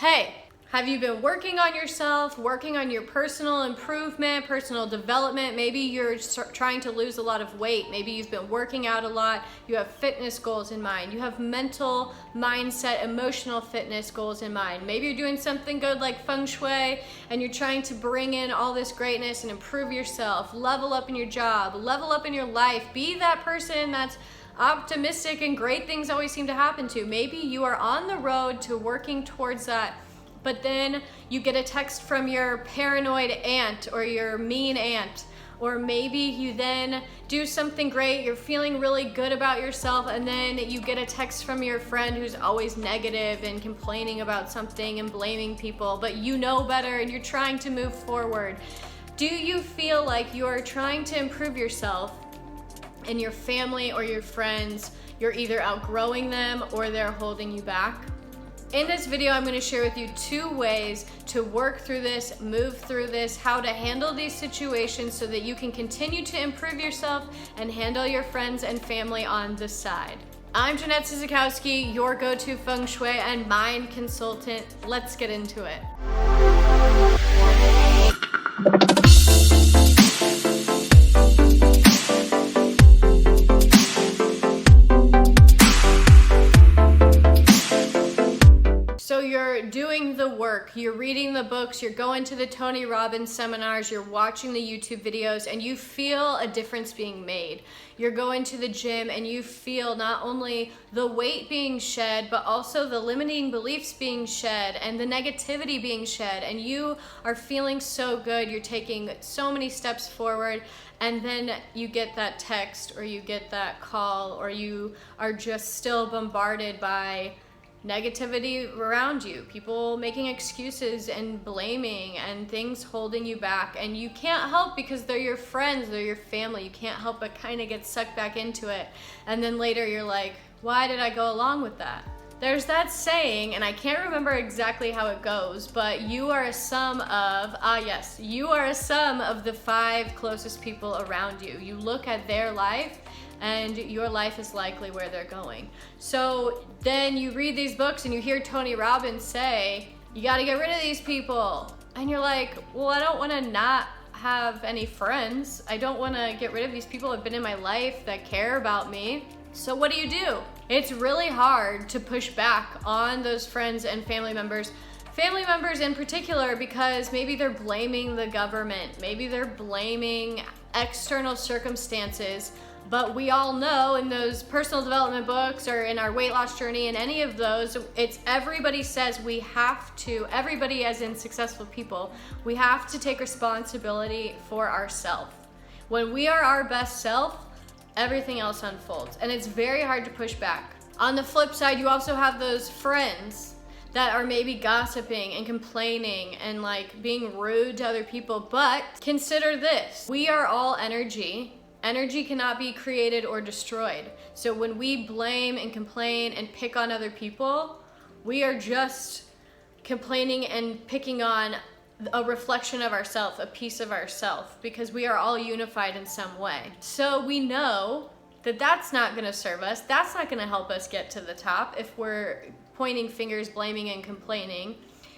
Hey, have you been working on yourself, working on your personal improvement, personal development? Maybe you're trying to lose a lot of weight. Maybe you've been working out a lot. You have fitness goals in mind. You have mental, mindset, emotional fitness goals in mind. Maybe you're doing something good like feng shui and you're trying to bring in all this greatness and improve yourself, level up in your job, level up in your life, be that person that's optimistic and great things always seem to happen to. Maybe you are on the road to working towards that, but then you get a text from your paranoid aunt or your mean aunt, or maybe you then do something great, you're feeling really good about yourself, and then you get a text from your friend who's always negative and complaining about something and blaming people, but you know better and you're trying to move forward. Do you feel like you're trying to improve yourself and your family or your friends, you're either outgrowing them or they're holding you back? In this video, I'm going to share with you 2 ways to work through this, move through this, how to handle these situations so that you can continue to improve yourself and handle your friends and family on the side. I'm Jeanette Sizikowski, your go-to feng shui and mind consultant. Let's get into it. So you're doing the work, you're reading the books, you're going to the Tony Robbins seminars, you're watching the YouTube videos, and you feel a difference being made. You're going to the gym and you feel not only the weight being shed, but also the limiting beliefs being shed and the negativity being shed, and you are feeling so good, you're taking so many steps forward, and then you get that text or you get that call or you are just still bombarded by negativity around you, people making excuses and blaming and things holding you back, and you can't help because they're your friends, they're your family. You can't help but kind of get sucked back into it, and then later you're like, why did I go along with that? There's that saying, and I can't remember exactly how it goes, but you are a sum of, you are a sum of the 5 closest people around you. You look at their life and your life is likely where they're going. So then you read these books and you hear Tony Robbins say, you gotta get rid of these people. And you're like, well, I don't wanna not have any friends. I don't wanna get rid of these people that have been in my life that care about me. So what do? It's really hard to push back on those friends and family members in particular, because maybe they're blaming the government, maybe they're blaming external circumstances. But we all know in those personal development books or in our weight loss journey, in any of those, it's everybody says we have to, everybody as in successful people, we have to take responsibility for ourselves. When we are our best self, everything else unfolds, and it's very hard to push back. On the flip side, you also have those friends that are maybe gossiping and complaining and like being rude to other people. But consider this, we are all energy. Energy cannot be created or destroyed. So when we blame and complain and pick on other people, we are just complaining and picking on a reflection of ourselves, a piece of ourselves, because we are all unified in some way. So we know that that's not gonna serve us. That's not gonna help us get to the top if we're pointing fingers, blaming and complaining.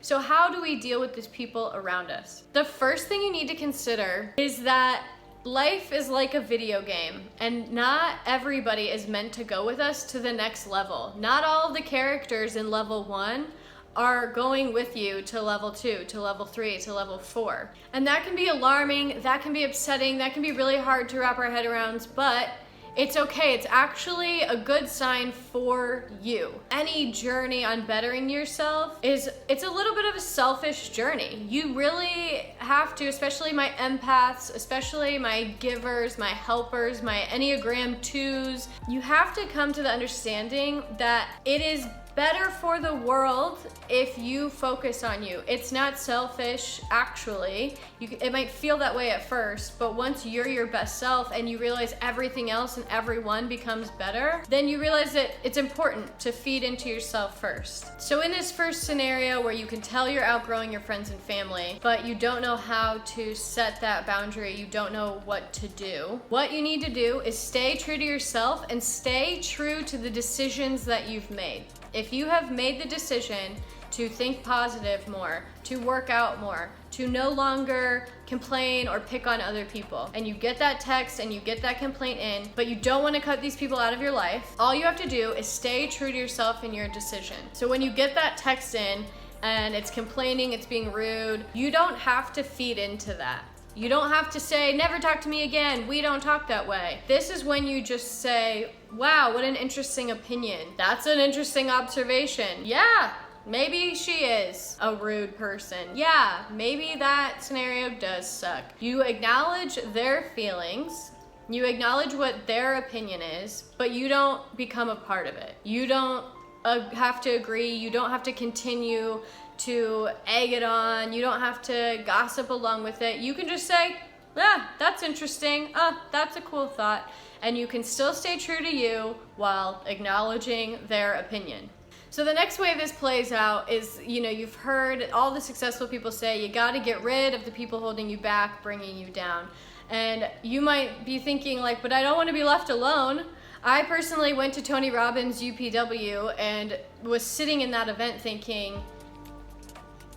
So how do we deal with these people around us? The first thing you need to consider is that life is like a video game, and not everybody is meant to go with us to the next level. Not all of the characters in level 1 are going with you to level 2, to level 3, to level 4. And that can be alarming, that can be upsetting, that can be really hard to wrap our head around, but it's okay. It's actually a good sign for you. Any journey on bettering yourself it's a little bit of a selfish journey. You really have to, especially my empaths, especially my givers, my helpers, my Enneagram 2s, you have to come to the understanding that it is better for the world if you focus on you. It's not selfish, actually. It might feel that way at first, but once you're your best self and you realize everything else and everyone becomes better, then you realize that it's important to feed into yourself first. So in this first scenario where you can tell you're outgrowing your friends and family, but you don't know how to set that boundary, you don't know what to do, what you need to do is stay true to yourself and stay true to the decisions that you've made. If you have made the decision to think positive more, to work out more, to no longer complain or pick on other people. And you get that text and you get that complaint in, but you don't want to cut these people out of your life. All you have to do is stay true to yourself in your decision. So when you get that text in and it's complaining, it's being rude, you don't have to feed into that. You don't have to say, never talk to me again, we don't talk that way. This is when you just say, wow, what an interesting opinion. That's an interesting observation. Yeah, maybe she is a rude person. Yeah, maybe that scenario does suck. You acknowledge their feelings, you acknowledge what their opinion is, but you don't become a part of it. You don't have to agree, you don't have to continue to egg it on, you don't have to gossip along with it. You can just say, ah, that's interesting, that's a cool thought, and you can still stay true to you while acknowledging their opinion. So the next way this plays out is, you've heard all the successful people say, you gotta get rid of the people holding you back, bringing you down. And you might be thinking like, but I don't wanna be left alone. I personally went to Tony Robbins' UPW and was sitting in that event thinking,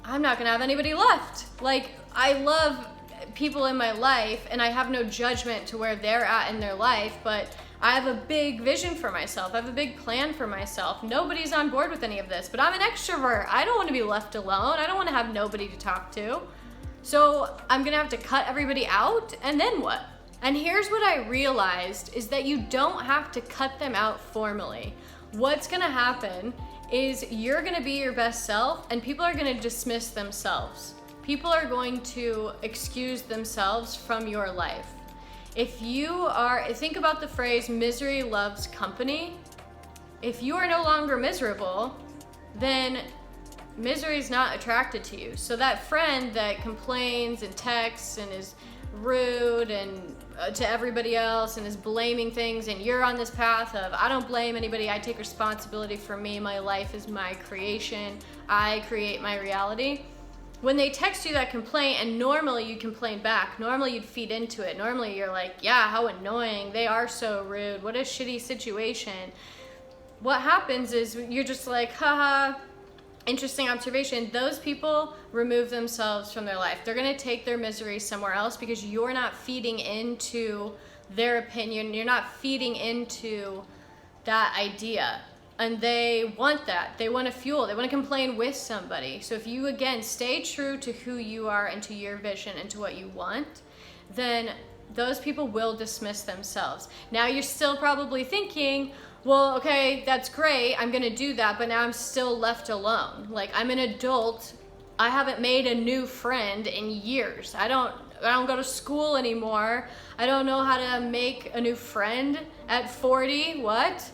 I'm not gonna have anybody left. Like, I love people in my life and I have no judgment to where they're at in their life, but I have a big vision for myself. I have a big plan for myself. Nobody's on board with any of this, but I'm an extrovert. I don't wanna be left alone. I don't wanna have nobody to talk to. So I'm gonna have to cut everybody out, and then what? And here's what I realized is that you don't have to cut them out formally. What's gonna happen is you're gonna be your best self and people are gonna dismiss themselves. People are going to excuse themselves from your life. If you think about the phrase, misery loves company. If you are no longer miserable, then misery is not attracted to you. So that friend that complains and texts and is rude and to everybody else and is blaming things, and you're on this path of, I don't blame anybody, I take responsibility for me, my life is my creation, I create my reality. When they text you that complaint, and normally you complain back, normally you'd feed into it, normally you're like, yeah, how annoying, they are so rude, what a shitty situation. What happens is you're just like, haha, interesting observation. Those people remove themselves from their life. They're gonna take their misery somewhere else because you're not feeding into their opinion. You're not feeding into that idea. And they want that. They want to fuel. They want to complain with somebody. So if you, again, stay true to who you are and to your vision and to what you want, then those people will dismiss themselves. Now you're still probably thinking, well, okay, that's great, I'm gonna do that, but now I'm still left alone. Like, I'm an adult, I haven't made a new friend in years. I don't go to school anymore. I don't know how to make a new friend at 40, what?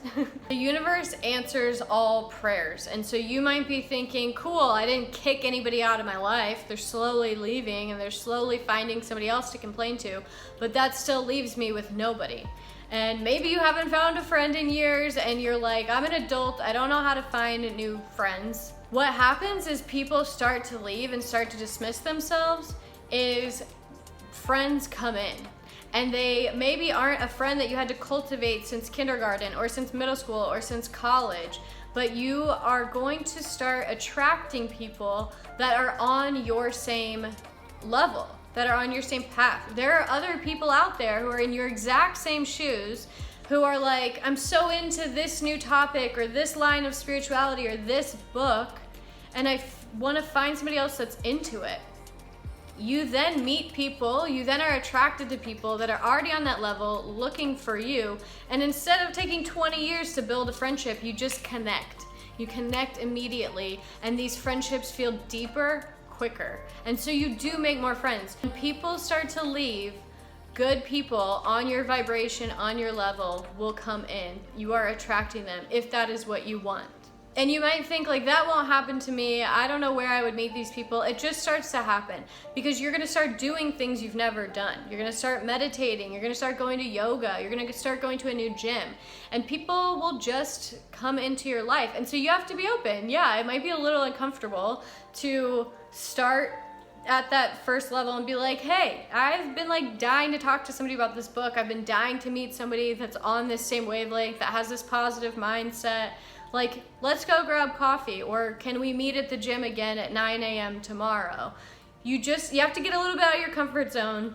The universe answers all prayers. And so you might be thinking, cool, I didn't kick anybody out of my life. They're slowly leaving and they're slowly finding somebody else to complain to, but that still leaves me with nobody. And maybe you haven't found a friend in years and you're like, I'm an adult, I don't know how to find new friends. What happens is people start to leave and start to dismiss themselves is friends come in. And they maybe aren't a friend that you had to cultivate since kindergarten or since middle school or since college, but you are going to start attracting people that are on your same level, that are on your same path. There are other people out there who are in your exact same shoes who are like, I'm so into this new topic or this line of spirituality or this book, and I want to find somebody else that's into it. You then meet people, you then are attracted to people that are already on that level looking for you, and instead of taking 20 years to build a friendship, you just connect. You connect immediately, and these friendships feel deeper, quicker. And so you do make more friends. When people start to leave, good people on your vibration, on your level will come in. You are attracting them if that is what you want. And you might think like, that won't happen to me. I don't know where I would meet these people. It just starts to happen because you're gonna start doing things you've never done. You're gonna start meditating. You're gonna start going to yoga. You're gonna start going to a new gym. And people will just come into your life. And so you have to be open. Yeah, it might be a little uncomfortable to start at that first level and be like, hey, I've been like dying to talk to somebody about this book. I've been dying to meet somebody that's on this same wavelength, that has this positive mindset. Like, let's go grab coffee, or can we meet at the gym again at 9 a.m. tomorrow? You have to get a little bit out of your comfort zone,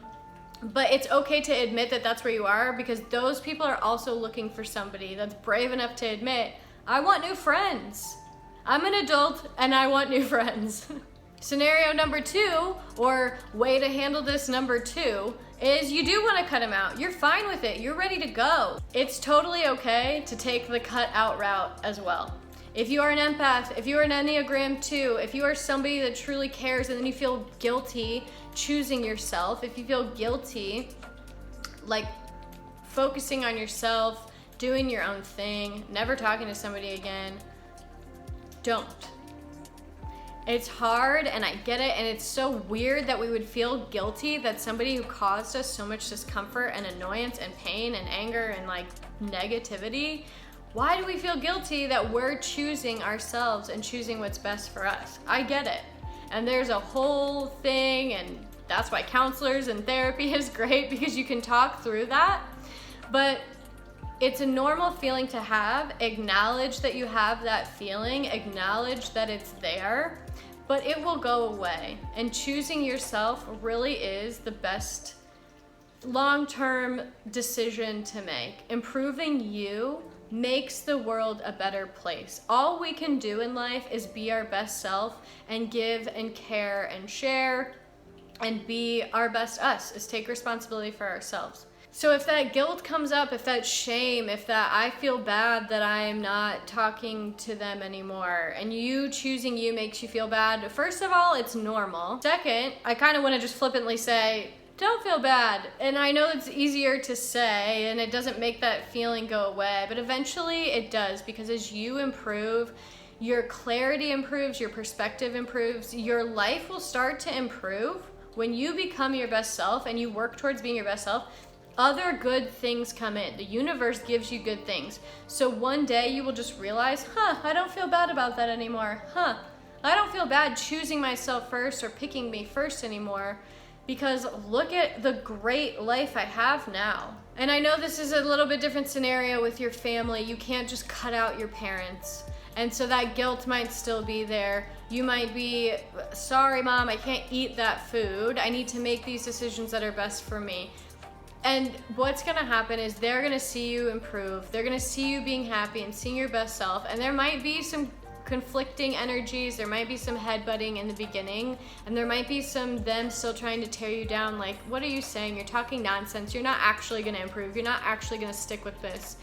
but it's okay to admit that that's where you are, because those people are also looking for somebody that's brave enough to admit, I want new friends. I'm an adult and I want new friends. Scenario number 2, or way to handle this number 2, is you do want to cut them out. You're fine with it. You're ready to go. It's totally okay to take the cut out route as well. If you are an empath, if you are an Enneagram 2, if you are somebody that truly cares and then you feel guilty choosing yourself, if you feel guilty, like focusing on yourself, doing your own thing, never talking to somebody again, don't. It's hard, and I get it, and it's so weird that we would feel guilty that somebody who caused us so much discomfort and annoyance and pain and anger and like negativity, why do we feel guilty that we're choosing ourselves and choosing what's best for us? I get it. And there's a whole thing, and that's why counselors and therapy is great, because you can talk through that. But it's a normal feeling to have. Acknowledge that you have that feeling, acknowledge that it's there, but it will go away. And choosing yourself really is the best long-term decision to make. Improving you makes the world a better place. All we can do in life is be our best self and give and care and share and be our best us, is take responsibility for ourselves. So if that guilt comes up, if that shame, if that I feel bad that I am not talking to them anymore, and you choosing you makes you feel bad, first of all, it's normal. Second, I kind of want to just flippantly say, don't feel bad. And I know it's easier to say, and it doesn't make that feeling go away, but eventually it does, because as you improve, your clarity improves, your perspective improves, your life will start to improve. When you become your best self and you work towards being your best self, other good things come in. The universe gives you good things. So one day you will just realize, I don't feel bad about that anymore. I don't feel bad choosing myself first or picking me first anymore, because look at the great life I have now. And I know this is a little bit different scenario with your family. You can't just cut out your parents. And so that guilt might still be there. You might be, sorry mom, I can't eat that food. I need to make these decisions that are best for me. And what's gonna happen is they're gonna see you improve. They're gonna see you being happy and seeing your best self. And there might be some conflicting energies. There might be some headbutting in the beginning. And there might be some them still trying to tear you down. Like, what are you saying? You're talking nonsense. You're not actually gonna improve. You're not actually gonna stick with this.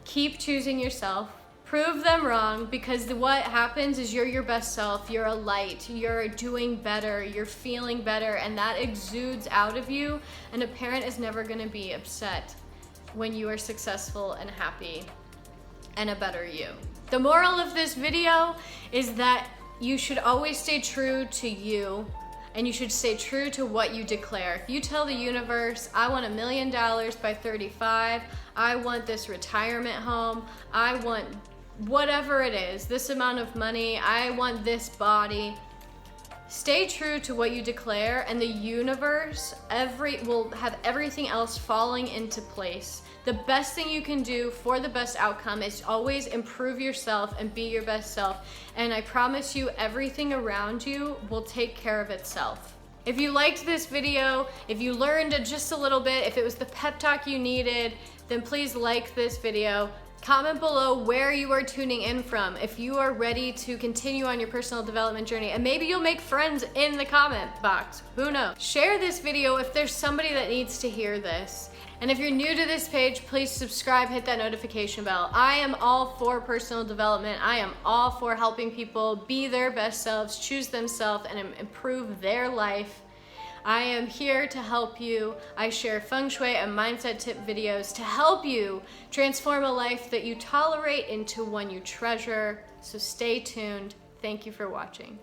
Keep choosing yourself. Prove them wrong, because what happens is you're your best self, you're a light, you're doing better, you're feeling better, and that exudes out of you, and a parent is never gonna be upset when you are successful and happy and a better you. The moral of this video is that you should always stay true to you, and you should stay true to what you declare. If you tell the universe, I want $1 million by 35, I want this retirement home, I want whatever it is, this amount of money, I want this body. Stay true to what you declare, and the universe will have everything else falling into place. The best thing you can do for the best outcome is always improve yourself and be your best self. And I promise you, everything around you will take care of itself. If you liked this video, if you learned just a little bit, if it was the pep talk you needed, then please like this video. Comment below where you are tuning in from, if you are ready to continue on your personal development journey, and maybe you'll make friends in the comment box, who knows. Share this video if there's somebody that needs to hear this. And if you're new to this page, please subscribe, hit that notification bell. I am all for personal development. I am all for helping people be their best selves, choose themselves, and improve their life. I am here to help you. I share feng shui and mindset tip videos to help you transform a life that you tolerate into one you treasure. So stay tuned. Thank you for watching.